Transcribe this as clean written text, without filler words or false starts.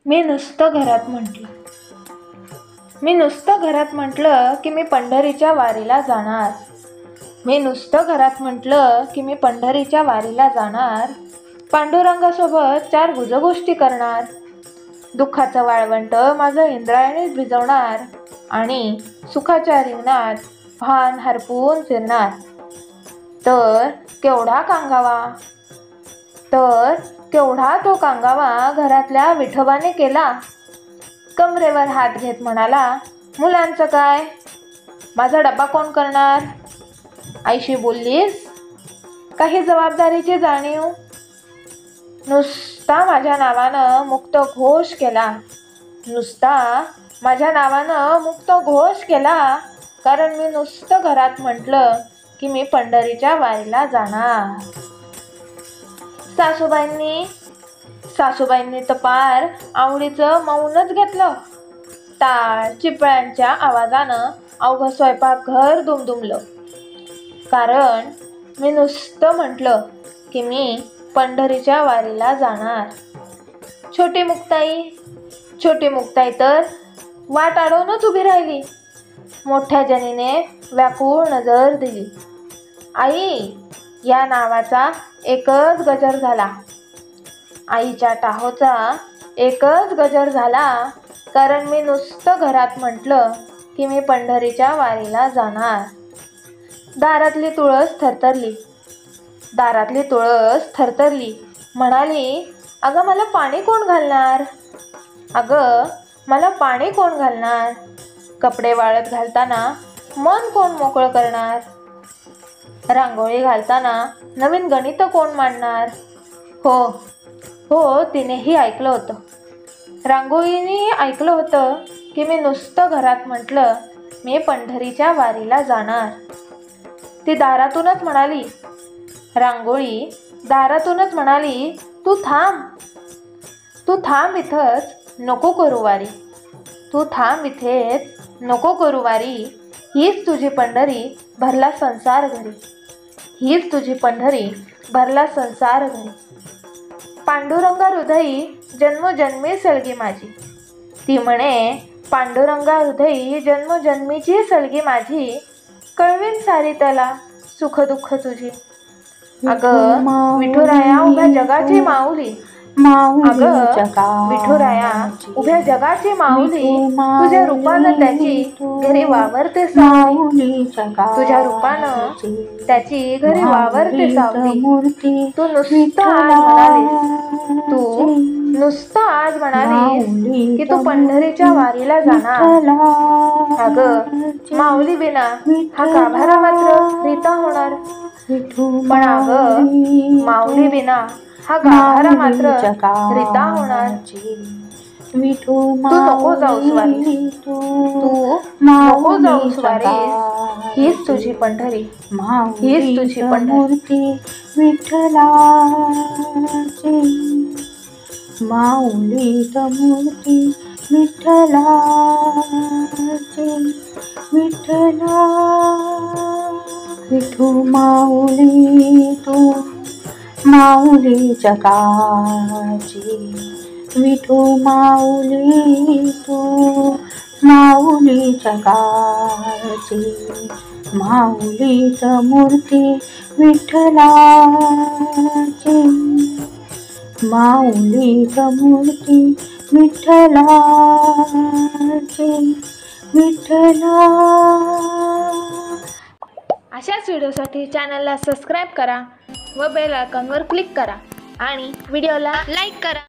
मी नुसतं घरात म्हटलं की मी पंढरीच्या वारीला जाणार. मी नुसतं घरात म्हटलं की मी पंढरीच्या वारीला जाणार. पांडुरंगासोबत 4 गुजगोष्टी करणार. दुःखाचं वाळवंट माझं इंद्रायणीच भिजवणार आणि सुखाच्या रिंगणात भान हरपून फिरणार. तर केवढा तो कांगावा घरातल्या विठोबाने केला. कमरेवर हात घेत म्हणाला, मुलांचं काय, माझा डब्बा कोण करणार. आईशी बोललीस, काही जबाबदारीची जाणीव. नुसता माझ्या नावानं मुक्त घोष केला. कारण मी नुसतं घरात म्हटलं की मी पंढरीच्या वारीला जाणार. सासूबाईंनी तर पार आवडीचं मौनच घेतलं. टाळ चिपळ्यांच्या आवाजानं अवघं स्वयंपाकघर दुमदुमलं. कारण मी नुसतं म्हटलं की मी पंढरीच्या वारीला जाणार. छोटी मुक्ताई तर वाट अडवूनच उभी राहिली. मोठ्या जनीने व्याकुळ नजर दिली. आई या नावाचा एकच गजर झाला. आईच्या टाहोचा एकच गजर झाला. कारण मी नुसतं घरात म्हटलं की मी पंढरीच्या वारीला जाणार. दारातली तुळस थरथरली. म्हणाली, अगं मला पाणी कोण घालणार. कपडे वाळत घालताना मन कोण मोकळं करणार. रांगोळी घालताना नवीन गणित कोण मांडणार. हो तिनेही ऐकलं होतं. रांगोळीने ऐकलं होतं की मी नुसतं घरात म्हटलं मी पंढरीच्या वारीला जाणार. ती रांगोळी दारातूनच म्हणाली, तू थांब इथेच, नको करू वारी. हीच तुझी पंढरी भरला संसार घरी. पांडुरंगा हृदयी जन्मोजन्मी सलगी माझी. ती म्हणे, पांडुरंगा हृदयी जन्मोजन्मीची सलगी माझी. कळवीन सारी त्याला सुख दुःख तुझी. अगं विठुराया उभ्या जगाची माऊली. तुझ्या रूपानं त्याची घरी वावरते सावली. तू नुसतं आज म्हणालीस की तू पंढरीच्या वारीला जाणार. अगं माऊली बिना हा गाभारा मात्र रीता होणार. पण अगं माऊली बिना हा गाभारा मात्र रीता होणार. तू नको जाऊस वारीस. हीच तुझी पंढरी. विठ्ठलाची माऊली त मूर्ती विठ्ठलाची. विठू माऊली तू माऊली जगाची. विठू माऊली तू माऊली जगाची. माऊली त मूर्ती विठ्ठलाची. माऊली त मूर्ती विठ्ठलाची. अशाच व्हिडिओसाठी चॅनलला सबस्क्राईब करा व बेल आयकॉनवर क्लिक करा आणि व्हिडिओला लाईक करा.